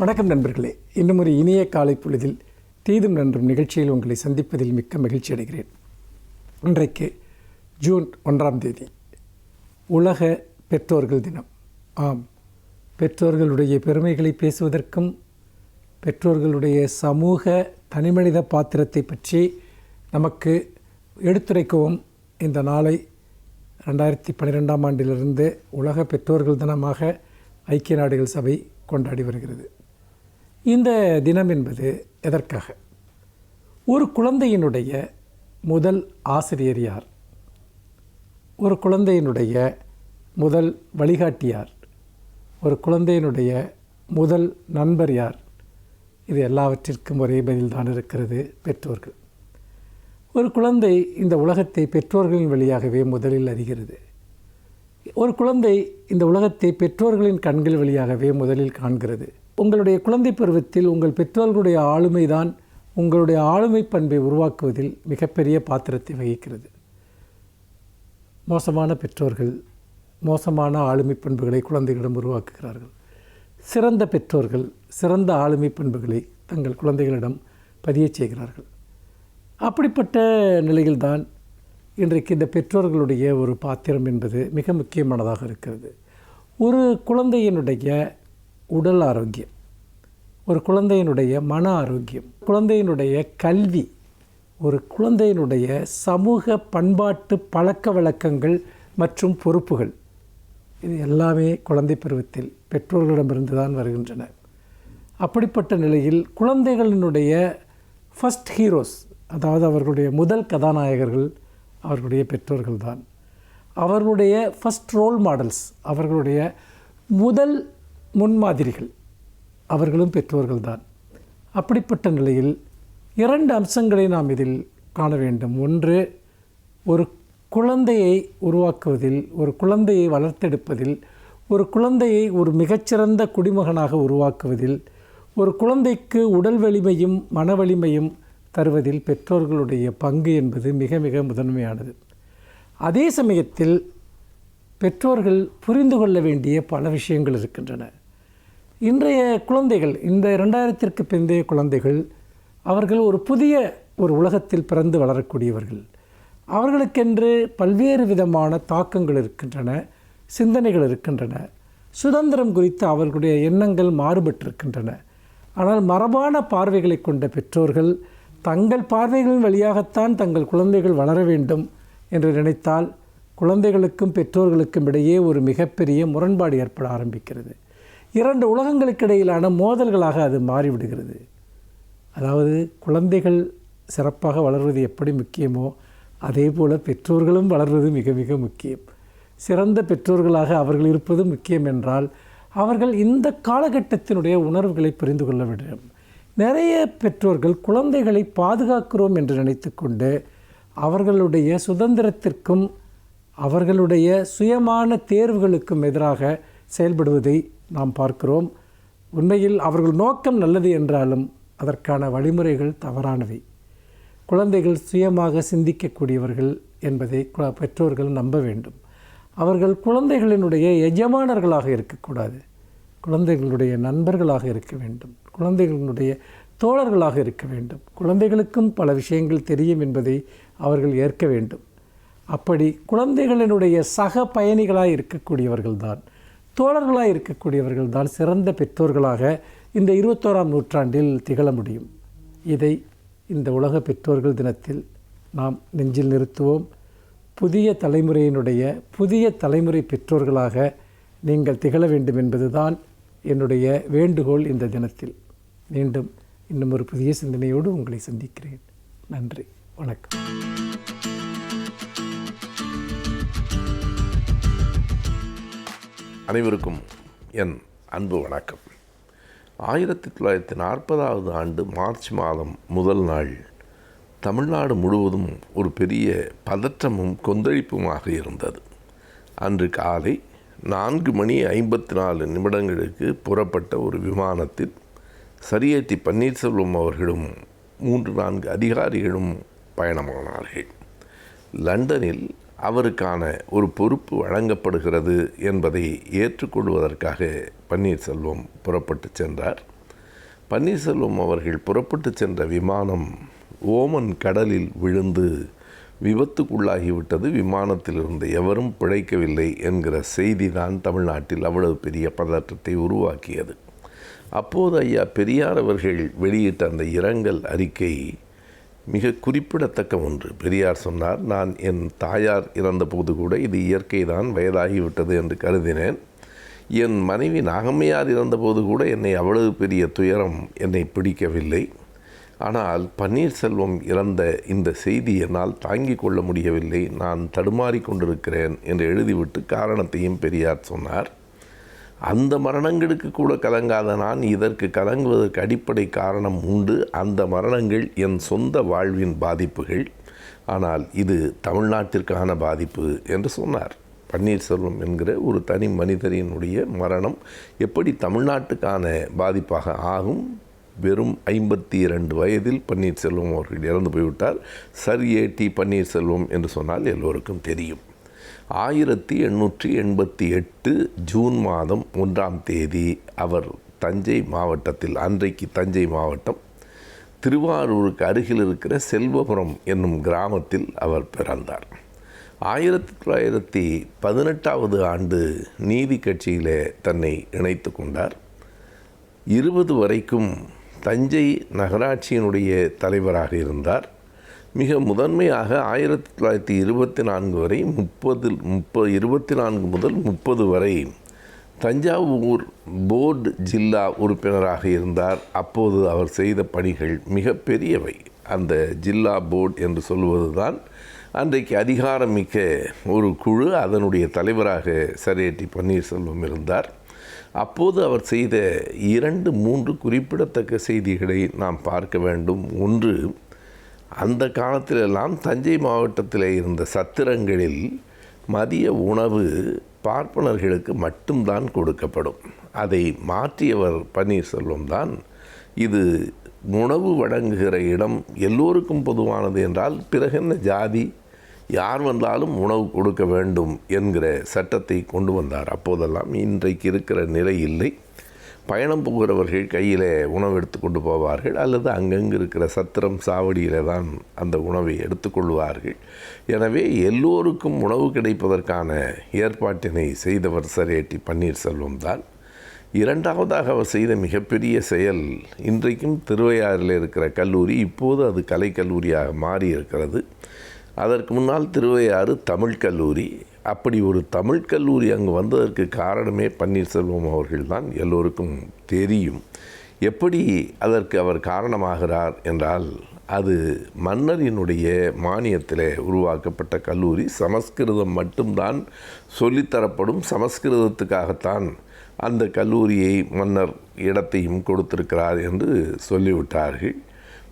வணக்கம் நண்பர்களே. இன்னும் ஒரு இனிய காலை பொழுதில் தீதும் நன்றும் நிகழ்ச்சியில் உங்களை சந்திப்பதில் மிக்க மகிழ்ச்சி அடைகிறேன். இன்றைக்கு ஜூன் 1 உலக பெற்றோர்கள் தினம். ஆம், பெற்றோர்களுடைய பெருமைகளை பேசுவதற்கும் பெற்றோர்களுடைய சமூக தனிமனித பாத்திரத்தை பற்றி நமக்கு எடுத்துரைக்கவும் இந்த நாளை 2012ஆம் ஆண்டிலிருந்து உலக பெற்றோர்கள் தினமாக ஐக்கிய நாடுகள் சபை கொண்டாடி வருகிறது. இந்த தினம் என்பது எதற்காக? ஒரு குழந்தையினுடைய முதல் ஆசிரியர் யார்? ஒரு குழந்தையினுடைய முதல் வழிகாட்டியார்? ஒரு குழந்தையினுடைய முதல் நண்பர் யார்? இது எல்லாவற்றிற்கும் ஒரே பதில்தான் இருக்கிறது: பெற்றோர்கள். ஒரு குழந்தை இந்த உலகத்தை பெற்றோர்களின் வழியாகவே முதலில் அறிகிறது. ஒரு குழந்தை இந்த உலகத்தை பெற்றோர்களின் கண்கள் வழியாகவே முதலில் காண்கிறது. உங்களுடைய குழந்தை பருவத்தில் உங்கள் பெற்றோர்களுடைய ஆளுமை தான் உங்களுடைய ஆளுமை பண்பை உருவாக்குவதில் மிகப்பெரிய பாத்திரத்தை வகிக்கிறது. மோசமான பெற்றோர்கள் மோசமான ஆளுமை பண்புகளை குழந்தைகளிடம் உருவாக்குகிறார்கள். சிறந்த பெற்றோர்கள் சிறந்த ஆளுமை பண்புகளை தங்கள் குழந்தைகளிடம் பதியச் செய்கிறார்கள். அப்படிப்பட்ட நிலையில்தான் இன்றைக்கு இந்த பெற்றோர்களுடைய ஒரு பாத்திரம் என்பது மிக முக்கியமானதாக இருக்கிறது. ஒரு குழந்தையினுடைய உடல் ஆரோக்கியம், ஒரு குழந்தையினுடைய மன ஆரோக்கியம், குழந்தையினுடைய கல்வி, ஒரு குழந்தையினுடைய சமூக பண்பாட்டு பழக்க வழக்கங்கள் மற்றும் பொறுப்புகள், இது எல்லாமே குழந்தை பருவத்தில் பெற்றோர்களிடமிருந்து தான் வருகின்றன. அப்படிப்பட்ட நிலையில் குழந்தைகளினுடைய ஃபஸ்ட் ஹீரோஸ், அதாவது அவர்களுடைய முதல் கதாநாயகர்கள் அவர்களுடைய பெற்றோர்கள்தான். அவர்களுடைய ஃபஸ்ட் ரோல் மாடல்ஸ், அவர்களுடைய முதல் முன்மாதிரிகள் அவர்களும் பெற்றோர்கள்தான். அப்படிப்பட்ட நிலையில் 2 அம்சங்களை நாம் இதில் காண வேண்டும். ஒன்று, ஒரு குழந்தையை உருவாக்குவதில், ஒரு குழந்தையை வளர்த்தெடுப்பதில், ஒரு குழந்தையை ஒரு மிகச்சிறந்த குடிமகனாக உருவாக்குவதில், ஒரு குழந்தைக்கு உடல் வலிமையும் மன வலிமையும் தருவதில் பெற்றோர்களுடைய பங்கு என்பது மிக மிக முதன்மையானது. அதே சமயத்தில் பெற்றோர்கள் புரிந்து கொள்ள வேண்டிய பல விஷயங்கள் இருக்கின்றன. இன்றைய குழந்தைகள், இந்த 2000ற்கு பிந்தைய குழந்தைகள், அவர்கள் ஒரு புதிய ஒரு உலகத்தில் பிறந்து வளரக்கூடியவர்கள். அவர்களுக்கென்று பல்வேறு விதமான தாக்கங்கள் இருக்கின்றன, சிந்தனைகள் இருக்கின்றன. சுதந்திரம் குறித்து அவர்களுடைய எண்ணங்கள் மாறுபட்டிருக்கின்றன. ஆனால் மரபான பார்வைகளை கொண்ட பெற்றோர்கள் தங்கள் பார்வைகளின் வழியாகத்தான் தங்கள் குழந்தைகள் வளர வேண்டும் என்று நினைத்தால் குழந்தைகளுக்கும் பெற்றோர்களுக்கும் இடையே ஒரு மிகப்பெரிய முரண்பாடு ஏற்பட ஆரம்பிக்கிறது. 2 உலகங்களுக்கு இடையிலான மோதல்களாக அது மாறிவிடுகிறது. அதாவது குழந்தைகள் சிறப்பாக வளர்வது எப்படி முக்கியமோ அதே போல் பெற்றோர்களும் வளர்வது மிக மிக முக்கியம். சிறந்த பெற்றோர்களாக அவர்கள் இருப்பது முக்கியம் என்றால் அவர்கள் இந்த காலகட்டத்தினுடைய உணர்வுகளை புரிந்து கொள்ள வேண்டும். நிறைய பெற்றோர்கள் குழந்தைகளை பாதுகாக்கிறோம் என்று நினைத்து கொண்டு அவர்களுடைய சுதந்திரத்திற்கும் அவர்களுடைய சுயமான தேர்வுகளுக்கும் எதிராக செயல்படுவதை நாம் பார்க்கிறோம். உண்மையில் அவர்கள் நோக்கம் நல்லது என்றாலும் அதற்கான வழிமுறைகள் தவறானவை. குழந்தைகள் சுயமாக சிந்திக்கக்கூடியவர்கள் என்பதை பெற்றோர்கள் நம்ப வேண்டும். அவர்கள் குழந்தைகளினுடைய எஜமானர்களாக இருக்கக்கூடாது, குழந்தைகளுடைய நண்பர்களாக இருக்க வேண்டும், குழந்தைகளினுடைய தோழர்களாக இருக்க வேண்டும். குழந்தைகளுக்கும் பல விஷயங்கள் தெரியும் என்பதை அவர்கள் ஏற்க வேண்டும். அப்படி குழந்தைகளினுடைய சக பயணிகளாக இருக்கக்கூடியவர்கள்தான், தோழர்களாக இருக்கக்கூடியவர்கள்தான் சிறந்த பெற்றோர்களாக இந்த 21ஆம் நூற்றாண்டில் திகழ முடியும். இதை இந்த உலக பெற்றோர்கள் தினத்தில் நாம் நெஞ்சில் நிறுத்துவோம். புதிய தலைமுறையினுடைய புதிய தலைமுறை பெற்றோர்களாக நீங்கள் திகழ வேண்டும் என்பதுதான் என்னுடைய வேண்டுகோள். இந்த தினத்தில் மீண்டும் இன்னும் ஒரு புதிய சிந்தனையோடு உங்களை சந்திக்கிறேன். நன்றி, வணக்கம். அனைவருக்கும் என் அன்பு வணக்கம். 1940ஆவது ஆண்டு மார்ச் மாதம் முதல் நாள் தமிழ்நாடு முழுவதும் ஒரு பெரிய பதற்றமும் கொந்தளிப்புமாக இருந்தது. அன்று காலை 4:54 புறப்பட்ட ஒரு விமானத்தில் சரியேத்தி பன்னீர்செல்வம் அவர்களும் 3-4 அதிகாரிகளும் பயணமானார்கள். லண்டனில் அவருக்கான ஒரு பொறுப்பு வழங்கப்படுகிறது என்பதை ஏற்றுக்கொள்வதற்காக பன்னீர்செல்வம் புறப்பட்டு சென்றார். பன்னீர்செல்வம் அவர்கள் புறப்பட்டு சென்ற விமானம் ஓமன் கடலில் விழுந்து விபத்துக்குள்ளாகிவிட்டது, விமானத்தில் இருந்த எவரும் பிழைக்கவில்லை என்கிற செய்தி தான் தமிழ்நாட்டில் அவ்வளவு பெரிய பதற்றத்தை உருவாக்கியது. அப்போது ஐயா பெரியார் அவர்கள் வெளியிட்ட அந்த இரங்கல் அறிக்கை மிக குறிப்பிடத்தக்க ஒன்று. பெரியார் சொன்னார், நான் என் தாயார் இறந்தபோது கூட இது இயற்கை தான், வயதாகிவிட்டது என்று கருதினேன். என் மனைவி நாகம்மையார் இறந்தபோது கூட என்னை அவ்வளவு பெரிய துயரம் என்னை பிடிக்கவில்லை. ஆனால் பன்னீர்செல்வம் இறந்த இந்த செய்தி என்னால் தாங்கிக் கொள்ள முடியவில்லை, நான் தடுமாறி கொண்டிருக்கிறேன் என்று எழுதிவிட்டு காரணத்தையும் பெரியார் சொன்னார். அந்த மரணங்களுக்கு கூட கலங்காத நான் இதற்கு கலங்குவதற்கு அடிப்படை காரணம் உண்டு. அந்த மரணங்கள் என் சொந்த வாழ்வின் பாதிப்புகள், ஆனால் இது தமிழ்நாட்டிற்கான பாதிப்பு என்று சொன்னார். பன்னீர்செல்வம் என்கிற ஒரு தனி மனிதரினுடைய மரணம் எப்படி தமிழ்நாட்டுக்கான பாதிப்பாக ஆகும்? வெறும் 52 வயதில் பன்னீர்செல்வம் அவர்கள் இறந்து போய்விட்டார். சர் ஏ.டி. பன்னீர்செல்வம் என்று சொன்னால் எல்லோருக்கும் தெரியும். 1888 ஜூன் மாதம் 1ஆம் தேதி அவர் தஞ்சை மாவட்டத்தில், அன்றைக்கு தஞ்சை மாவட்டம், திருவாரூருக்கு அருகில் இருக்கிற செல்வபுரம் என்னும் கிராமத்தில் அவர் பிறந்தார். 1918ஆவது ஆண்டு நீதி கட்சியிலே தன்னை இணைத்து கொண்டார். 20 வரைக்கும் தஞ்சை நகராட்சியினுடைய தலைவராக இருந்தார். மிக முதன்மையாக 1924 வரை 24 முதல் 30 வரை தஞ்சாவூர் போர்டு ஜில்லா உறுப்பினராக இருந்தார். அப்போது அவர் செய்த பணிகள் மிக பெரியவை. அந்த ஜில்லா போர்டு என்று சொல்வது தான் அன்றைக்கு அதிகாரமிக்க ஒரு குழு. அதனுடைய தலைவராக சர் ஏ.டி. பன்னீர்செல்வம் இருந்தார். அப்போது அவர் செய்த 2-3 குறிப்பிடத்தக்க செய்திகளை நாம் பார்க்க வேண்டும். ஒன்று, அந்த காலத்திலெல்லாம் தஞ்சை மாவட்டத்தில் இருந்த சத்திரங்களில் மதிய உணவு பார்ப்பனர்களுக்கு மட்டும்தான் கொடுக்கப்படும். அதை மாற்றியவர் பன்னீர்செல்வம் தான். இது உணவு வழங்குகிற இடம் எல்லோருக்கும் பொதுவானது என்றால் பிறகு என்ன ஜாதி, யார் வந்தாலும் உணவு கொடுக்க வேண்டும் என்கிற சட்டத்தை கொண்டு வந்தார். அப்போதெல்லாம் இன்றைக்கு இருக்கிற நிலை இல்லை. பயணம் போகிறவர்கள் கையில் உணவு எடுத்துக்கொண்டு போவார்கள், அல்லது அங்கங்கு இருக்கிற சத்திரம் சாவடியில் தான் அந்த உணவை எடுத்துக்கொள்வார்கள். எனவே எல்லோருக்கும் உணவு கிடைப்பதற்கான ஏற்பாட்டினை செய்தவர் சர் ஏ.டி. பன்னீர்செல்வம் தான். இரண்டாவதாக அவர் செய்த மிகப்பெரிய செயல், இன்றைக்கும் திருவையாறில் இருக்கிற கல்லூரி, இப்போது அது கலைக்கல்லூரியாக மாறி இருக்கிறது. அதற்கு முன்னால் திருவையாறு தமிழ் கல்லூரி. அப்படி ஒரு தமிழ் கல்லூரி அங்கு வந்ததற்கு காரணமே பன்னீர்செல்வம் அவர்கள்தான், எல்லோருக்கும் தெரியும். எப்படி அதற்கு அவர் காரணமாகிறார் என்றால், அது மன்னரினுடைய மானியத்தில் உருவாக்கப்பட்ட கல்லூரி. சமஸ்கிருதம் மட்டும்தான் சொல்லித்தரப்படும். சமஸ்கிருதத்துக்காகத்தான் அந்த கல்லூரியை மன்னர் இடத்தையும் கொடுத்திருக்கிறார் என்று சொல்லிவிட்டார்கள்.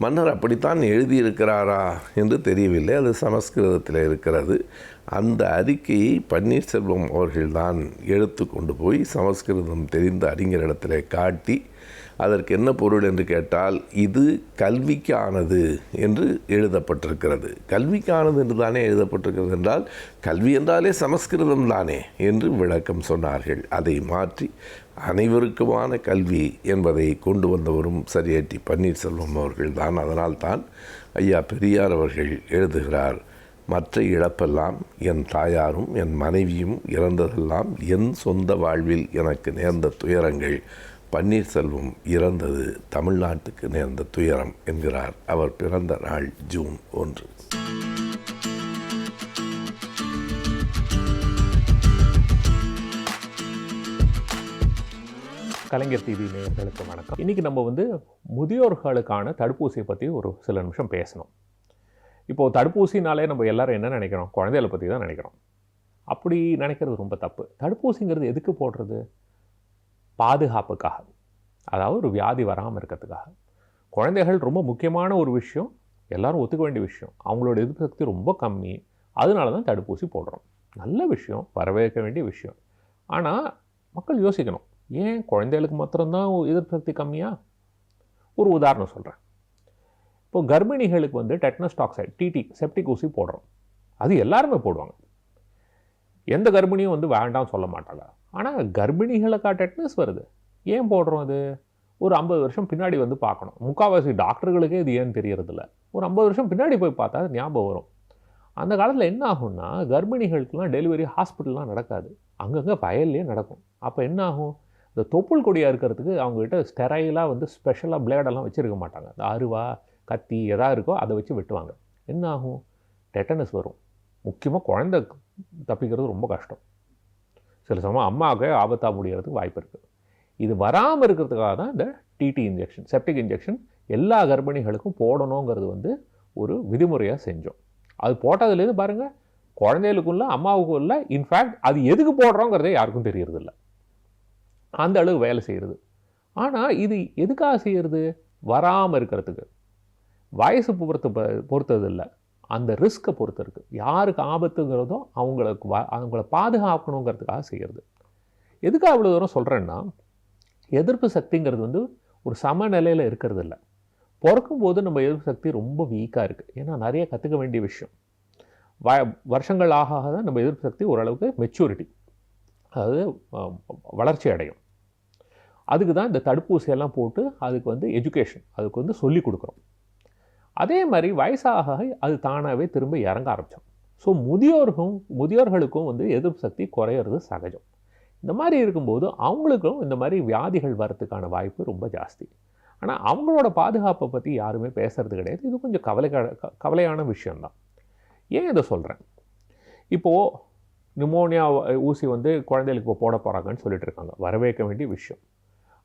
மன்னர் அப்படித்தான் எழுதியிருக்கிறாரா என்று தெரியவில்லை. அது சமஸ்கிருதத்தில் இருக்கிறது. அந்த அறிக்கையை பன்னீர்செல்வம் அவர்கள்தான் எடுத்து கொண்டு போய் சமஸ்கிருதம் தெரிந்த அறிஞரிடத்தில் காட்டி, அதற்கு என்ன பொருள் என்று கேட்டால், இது கல்விக்கானது என்று எழுதப்பட்டிருக்கிறது. கல்விக்கானது என்று தானே எழுதப்பட்டிருக்கிறது என்றால், கல்வி என்றாலே சமஸ்கிருதம் தானே என்று விளக்கம் சொன்னார்கள். அதை மாற்றி அனைவருக்குமான கல்வி என்பதை கொண்டு வந்தவரும் சர் ஏ.டி. பன்னீர்செல்வம் அவர்கள் தான். அதனால்தான் ஐயா பெரியார் அவர்கள் எழுதுகிறார், மற்ற இழப்பெல்லாம் என் தாயாரும் என் மனைவியும் இறந்ததெல்லாம் என் சொந்த வாழ்வில் எனக்கு நேர்ந்த துயரங்கள். பன்னீர்செல்வம் இறந்தது தமிழ்நாட்டுக்கு நேர்ந்த துயரம் என்கிறார். அவர் பிறந்த நாள் ஜூன் 1. கலைஞர் டிவி நேயர்களுக்கு வணக்கம். இன்றைக்கி நம்ம முதியோர்களுக்கான தடுப்பூசியை பற்றி ஒரு சில நிமிஷம் பேசணும். இப்போது தடுப்பூசினாலே நம்ம எல்லோரும் என்ன நினைக்கிறோம்? குழந்தைகளை பற்றி தான் நினைக்கிறோம். அப்படி நினைக்கிறது ரொம்ப தப்பு. தடுப்பூசிங்கிறது எதுக்கு போடுறது? பாதுகாப்புக்காக, அதாவது ஒரு வியாதி வராமல் இருக்கிறதுக்காக. குழந்தைகள் ரொம்ப முக்கியமான ஒரு விஷயம், எல்லோரும் ஒத்துக்க வேண்டிய விஷயம். அவங்களோட எதிர்ப்பு சக்தி ரொம்ப கம்மி, அதனால தான் தடுப்பூசி போடுறோம். நல்ல விஷயம், வரவேற்க வேண்டிய விஷயம். ஆனால் மக்கள் யோசிக்கணும், ஏன் குழந்தைகளுக்கு மாத்திரம்தான் எதிர்ப்பு சக்தி கம்மியா? ஒரு உதாரணம் சொல்கிறேன். இப்போது கர்ப்பிணிகளுக்கு டெட்னஸ் டாக்சைடு, டிடி, செப்டிக் ஊசி போடுறோம். அது எல்லாருமே போடுவாங்க. எந்த கர்ப்பிணியும் வேண்டாம் சொல்ல மாட்டாங்க. ஆனால் கர்ப்பிணிகளுக்கா டெட்னஸ் வருது? ஏன் போடுறோம்? அது ஒரு 50 வருஷம் பின்னாடி வந்து பார்க்கணும். முக்கால்வாசி டாக்டர்களுக்கே இது ஏன்னு தெரியறதில்ல. ஒரு 50 வருஷம் பின்னாடி போய் பார்த்தா அது ஞாபகம் வரும். அந்த காலத்தில் என்ன ஆகும்னா, கர்ப்பிணிகளுக்கெல்லாம் டெலிவரி ஹாஸ்பிட்டல்லாம் நடக்காது. அங்கங்கே வயல்லே நடக்கும். அப்போ என்ன ஆகும், இந்த தொப்புள் கொடியாக இருக்கிறதுக்கு அவங்ககிட்ட ஸ்டெரைலாக வந்து ஸ்பெஷலாக பிளேடெல்லாம் வச்சுருக்க மாட்டாங்க. இந்த அருவா, கத்தி எதா இருக்கோ அதை வச்சு வெட்டுவாங்க. என்ன ஆகும், டெட்டனஸ் வரும். முக்கியமாக குழந்தை தப்பிக்கிறது ரொம்ப கஷ்டம். சில சமயம் அம்மாவுக்கு ஆபத்தாக முடியறதுக்கு வாய்ப்பு இருக்குது. இது வராமல் இருக்கிறதுக்காக தான் இந்த டிடி இன்ஜெக்ஷன், செப்டிக் இன்ஜெக்ஷன் எல்லா கர்ப்பிணிகளுக்கும் போடணுங்கிறது வந்து ஒரு விதிமுறையாக செஞ்சோம். அது போட்டதுலேருந்து பாருங்கள், குழந்தைகளுக்கும் இல்லை அம்மாவுக்கும் இல்லை. இன்ஃபேக்ட் அது எதுக்கு போடுறோங்கிறதே யாருக்கும் தெரியறதில்ல. அந்த அளவு வேலை செய்கிறது. ஆனால் இது எதுக்காக செய்கிறது, வராமல் இருக்கிறதுக்கு. வயசு பொறுத்தது இல்லை, அந்த ரிஸ்க்கை பொறுத்து இருக்குது. யாருக்கு ஆபத்துங்கிறதோ அவங்கள பாதுகாக்கணுங்கிறதுக்காக செய்கிறது. எதுக்காக அவ்வளோ தூரம் சொல்கிறேன்னா, எதிர்ப்பு சக்திங்கிறது வந்து ஒரு சமநிலையில் இருக்கிறது இல்லை. பிறக்கும்போது நம்ம எதிர்ப்பு சக்தி ரொம்ப வீக்காக இருக்குது. ஏன்னா நிறைய கற்றுக்க வேண்டிய விஷயம். வருஷங்கள் ஆக தான் நம்ம எதிர்ப்பு சக்தி ஓரளவுக்கு மெச்சூரிட்டி, அதாவது வளர்ச்சி அடையும். அதுக்கு தான் இந்த தடுப்பூசியெல்லாம் போட்டு அதுக்கு வந்து எஜுகேஷன், அதுக்கு வந்து சொல்லி கொடுக்குறோம். அதே மாதிரி வயசாக அது தானாகவே திரும்ப இறங்க ஆரம்பித்தோம். ஸோ முதியோர்களுக்கும் வந்து எதிர்ப்பு சக்தி குறையிறது சகஜம். இந்த மாதிரி இருக்கும்போது அவங்களுக்கும் இந்த மாதிரி வியாதிகள் வரத்துக்கான வாய்ப்பு ரொம்ப ஜாஸ்தி. ஆனால் அவங்களோட பாதுகாப்பை பற்றி யாருமே பேசுறது கிடையாது. இது கொஞ்சம் கவலையான விஷயந்தான். ஏன் இதை சொல்கிறேன், இப்போது நிமோனியா ஊசி வந்து குழந்தைகளுக்கு இப்போ போட போகிறாங்கன்னு சொல்லிட்டு இருக்காங்க. வரவேற்க வேண்டிய விஷயம்.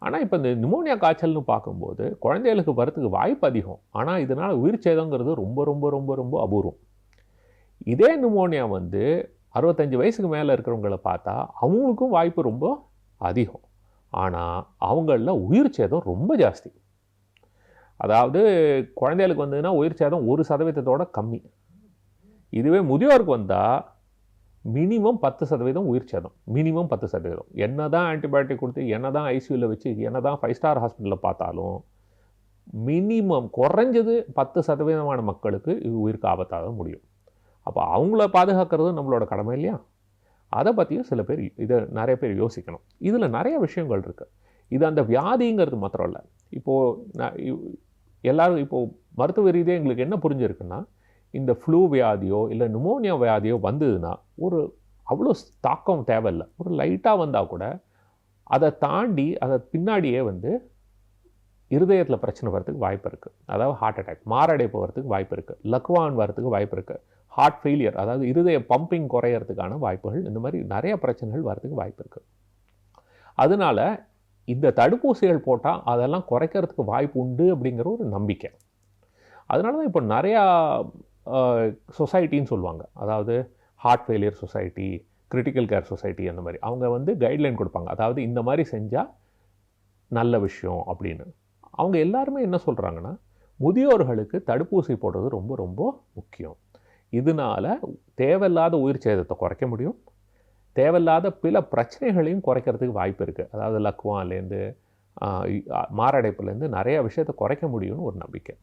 ஆனால் இப்போ இந்த நிமோனியா காய்ச்சல்னு பார்க்கும்போது குழந்தைகளுக்கு வரத்துக்கு வாய்ப்பு அதிகம். ஆனால் இதனால் உயிர் சேதங்கிறது ரொம்ப ரொம்ப ரொம்ப ரொம்ப அபூர்வம். இதே நிமோனியா வந்து 65 வயசுக்கு மேலே இருக்கிறவங்கள பார்த்தா அவங்களுக்கும் வாய்ப்பு ரொம்ப அதிகம். ஆனால் அவங்களில் உயிர் சேதம் ரொம்ப ஜாஸ்தி. அதாவது குழந்தைகளுக்கு வந்ததுன்னா உயிர் சேதம் 1% கம்மி. இதுவே முதியோருக்கு வந்தால் மினிமம் 10% உயிர் சேதம். மினிமம் 10%. என்ன தான் ஆன்டிபயோட்டிக் கொடுத்து, என்ன தான் ஐசியூவில் வச்சு, என்ன தான் 5 ஸ்டார் ஹாஸ்பிட்டலில் பார்த்தாலும் மினிமம் குறைஞ்சது 10% மக்களுக்கு இது உயிருக்கு ஆபத்தாக முடியும். அப்போ அவங்கள பாதுகாக்கிறது நம்மளோட கடமை இல்லையா? அதை பற்றியும் சில பேர் நிறைய பேர் யோசிக்கணும். இதில் நிறைய விஷயங்கள் இருக்குது. இது அந்த வியாதிங்கிறது மாத்திரம் இல்லை. இப்போது எல்லோரும் இப்போது மருத்துவ ரீதியாக எங்களுக்கு என்ன புரிஞ்சிருக்குன்னா, இந்த ஃப்ளூ வியாதியோ இல்லை நிமோனியா வியாதியோ வந்ததுன்னா ஒரு அவ்வளோ தாக்கம் தேவையில்லை. ஒரு லைட்டாக வந்தால் கூட அதை தாண்டி அதை பின்னாடியே வந்து இருதயத்தில் பிரச்சனை வரதுக்கு வாய்ப்பு இருக்குது. அதாவது ஹார்ட் அட்டாக், மாரடைப்பு வரதுக்கு வாய்ப்பு இருக்குது, லக்வான் வரதுக்கு வாய்ப்பு இருக்குது, ஹார்ட் ஃபெயிலியர், அதாவது இருதய பம்பிங் குறையிறதுக்கான வாய்ப்புகள், இந்த மாதிரி நிறைய பிரச்சனைகள் வரதுக்கு வாய்ப்பு இருக்குது. அதனால இந்த தடுப்பூசிகள் போட்டால் அதெல்லாம் குறைக்கிறதுக்கு வாய்ப்பு உண்டு அப்படிங்கிற ஒரு நம்பிக்கை. அதனால தான் இப்போ நிறையா சொசைட்டின்னு சொல்லுவாங்க. அதாவது heart failure society, critical care society, அந்த மாதிரி அவங்க வந்து கைட்லைன் கொடுப்பாங்க. அதாவது இந்த மாதிரி செஞ்சால் நல்ல விஷயம் அப்படின்னு. அவங்க எல்லாருமே என்ன சொல்கிறாங்கன்னா, முதியோர்களுக்கு தடுப்பூசி போடுறது ரொம்ப ரொம்ப முக்கியம். இதனால் தேவையில்லாத உயிர் சேதத்தை குறைக்க முடியும், தேவையில்லாத பல பிரச்சனைகளையும் குறைக்கிறதுக்கு வாய்ப்பு இருக்குது. அதாவது லக்வான்லேருந்து மாரடைப்புலேருந்து நிறையா விஷயத்தை குறைக்க முடியும்னு ஒரு நம்பிக்கை.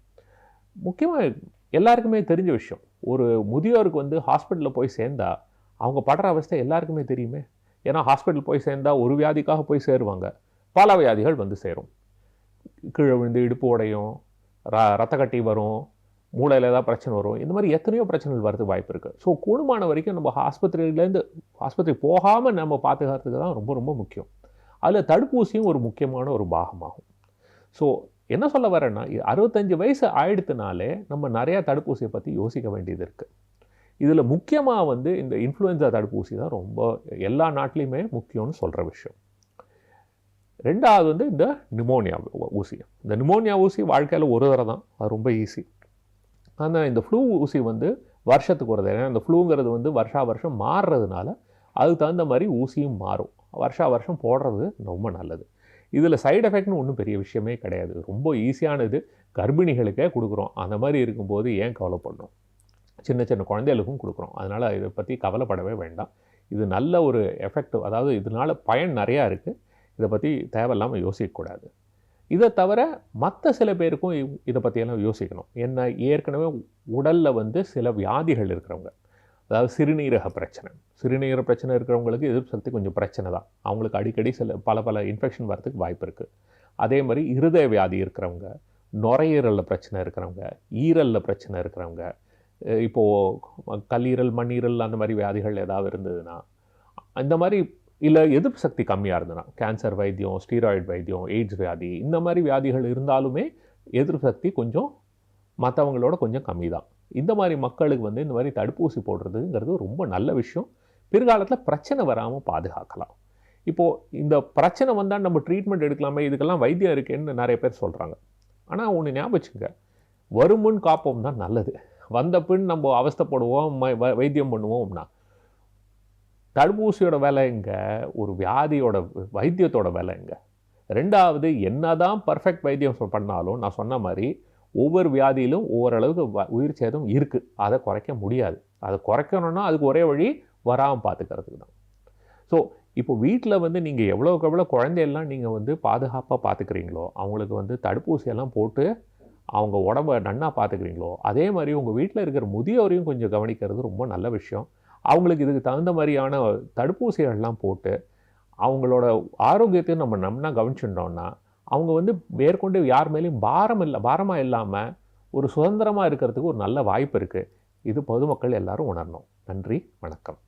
முக்கியமாக எல்லாருக்குமே தெரிஞ்ச விஷயம், ஒரு முதியோருக்கு வந்து ஹாஸ்பிட்டலில் போய் சேர்ந்தால் அவங்க படுற அவஸ்தை எல்லாருக்குமே தெரியுமே. ஏன்னா ஹாஸ்பிட்டல் போய் சேர்ந்தால் ஒரு வியாதிக்காக போய் சேருவாங்க, பல வியாதிகள் வந்து சேரும். கீழே விழுந்து இடுப்பு உடையும், ரத்த கட்டி வரும், மூளையில் ஏதாவது பிரச்சனை வரும். இந்த மாதிரி எத்தனையோ பிரச்சனைகள் வரதுக்கு வாய்ப்பு இருக்குது. ஸோ கூடுமான வரைக்கும் நம்ம ஆஸ்பத்திரி போகாமல் நம்ம பாதுகாக்கிறதுக்கு தான் ரொம்ப ரொம்ப முக்கியம். அதில் தடுப்பூசியும் ஒரு முக்கியமான ஒரு பாகமாகும். ஸோ என்ன சொல்ல வரேன்னா, 65 வயசு ஆயிடுத்துனாலே நம்ம நிறையா தடுப்பூசியை பற்றி யோசிக்க வேண்டியது இருக்குது. இதில் முக்கியமாக வந்து இந்த இன்ஃப்ளூயன்ஸா தடுப்பூசி தான் ரொம்ப எல்லா நாட்டிலையுமே முக்கியம்னு சொல்கிற விஷயம். ரெண்டாவது வந்து இந்த நிமோனியா ஊசி. இந்த நிமோனியா ஊசி வாழ்க்கையில் ஒரு தடவை தான், அது ரொம்ப ஈஸி. ஆனால் இந்த ஃப்ளூ ஊசி வந்து வருஷத்துக்கு ஒரு தடவை. ஏன்னா இந்த ஃப்ளூங்கிறது வந்து வருஷம் மாறுறதுனால அதுக்கு தகுந்த மாதிரி ஊசியும் மாறும். வருஷம் போடுறது ரொம்ப நல்லது. இதில் சைடு எஃபெக்ட்னு ஒன்றும் பெரிய விஷயமே கிடையாது, ரொம்ப ஈஸியானது. கர்ப்பிணிகளுக்கே கொடுக்குறோம். அந்த மாதிரி இருக்கும்போது ஏன் கவலைப்படணும்? சின்ன சின்ன குழந்தைகளுக்கும் கொடுக்குறோம். அதனால் இதை பற்றி கவலைப்படவே வேண்டாம். இது நல்ல ஒரு எஃபெக்ட், அதாவது இதனால் பயன் நிறையா இருக்குது. இதை பற்றி தேவையில்லாமல் யோசிக்கக்கூடாது. இதை தவிர மற்ற சில பேருக்கும் இதை பற்றியெல்லாம் யோசிக்கணும். என்ன, ஏற்கனவே உடலில் வந்து சில வியாதிகள் இருக்கிறவங்க, அதாவது சிறுநீரக பிரச்சனை இருக்கிறவங்களுக்கு எதிர்ப்பு சக்தி கொஞ்சம் பிரச்சனை தான். அவங்களுக்கு அடிக்கடி பல இன்ஃபெக்ஷன் வரதுக்கு வாய்ப்பு இருக்குது. அதே மாதிரி இருதய வியாதி இருக்கிறவங்க, நுரையீரலில் பிரச்சனை இருக்கிறவங்க, ஈரலில் பிரச்சனை இருக்கிறவங்க, இப்போது கல்லீரல் மண்ணீரல் அந்த மாதிரி வியாதிகள் ஏதாவது இருந்ததுன்னா, இந்த மாதிரி இல்லை எதிர்ப்பு சக்தி கம்மியாக இருந்ததுன்னா, கேன்சர் வைத்தியம், ஸ்டீராய்டு வைத்தியம், எய்ட்ஸ் வியாதி, இந்த மாதிரி வியாதிகள் இருந்தாலுமே எதிர்ப்பு சக்தி கொஞ்சம் மற்றவங்களோட கொஞ்சம் கம்மி தான். இந்த மாதிரி மக்களுக்கு வந்து இந்த மாதிரி தடுப்பூசி போடுறதுங்கிறது ரொம்ப நல்ல விஷயம். பிற்காலத்தில் பிரச்சனை வராமல் பாதுகாக்கலாம். இப்போது இந்த பிரச்சனை வந்தால் நம்ம ட்ரீட்மெண்ட் எடுக்கலாமே, இதுக்கெல்லாம் வைத்தியம் இருக்கேன்னு நிறைய பேர் சொல்கிறாங்க. ஆனால் ஒன்று ஞாபகம் வச்சுங்க, வருமுன் காப்போம் தான் நல்லது. வந்த பின் நம்ம அவஸ்தைப்படுவோம், வைத்தியம் பண்ணுவோம்னா தடுப்பூசியோட விலை எங்கே, ஒரு வியாதியோட வைத்தியத்தோட விலை எங்கே? ரெண்டாவது, என்ன தான் பர்ஃபெக்ட் வைத்தியம் பண்ணாலும் நான் சொன்ன மாதிரி ஒவ்வொரு வியாதியிலும் ஓரளவுக்கு உயிர் சேதம் இருக்குது. அதை குறைக்க முடியாது. அதை குறைக்கணும்னா அதுக்கு ஒரே வழி வராமல் பார்த்துக்கிறதுக்கு தான். ஸோ இப்போ வீட்டில் வந்து நீங்கள் எவ்வளோக்கு எவ்வளோ குழந்தையெல்லாம் நீங்கள் வந்து பாதுகாப்பாக பார்த்துக்கிறீங்களோ, அவங்களுக்கு வந்து தடுப்பூசியெல்லாம் போட்டு அவங்க உடம்பை நன்னா பார்த்துக்கிறீங்களோ, அதே மாதிரி உங்கள் வீட்டில் இருக்கிற முதியோரையும் கொஞ்சம் கவனிக்கிறது ரொம்ப நல்ல விஷயம். அவங்களுக்கு இதுக்கு தகுந்த மாதிரியான தடுப்பூசிகள்லாம் போட்டு அவங்களோட ஆரோக்கியத்தையும் நம்ம நன்னா கவனிச்சுட்டோம்னா, அவங்க வந்து மேற்கொண்டு யார் மேலேயும் பாரமாக இல்லாமல் ஒரு சுதந்திரமாக இருக்கிறதுக்கு ஒரு நல்ல வாய்ப்பு இருக்குது. இது பொதுமக்கள் எல்லாரும் உணரணும். நன்றி, வணக்கம்.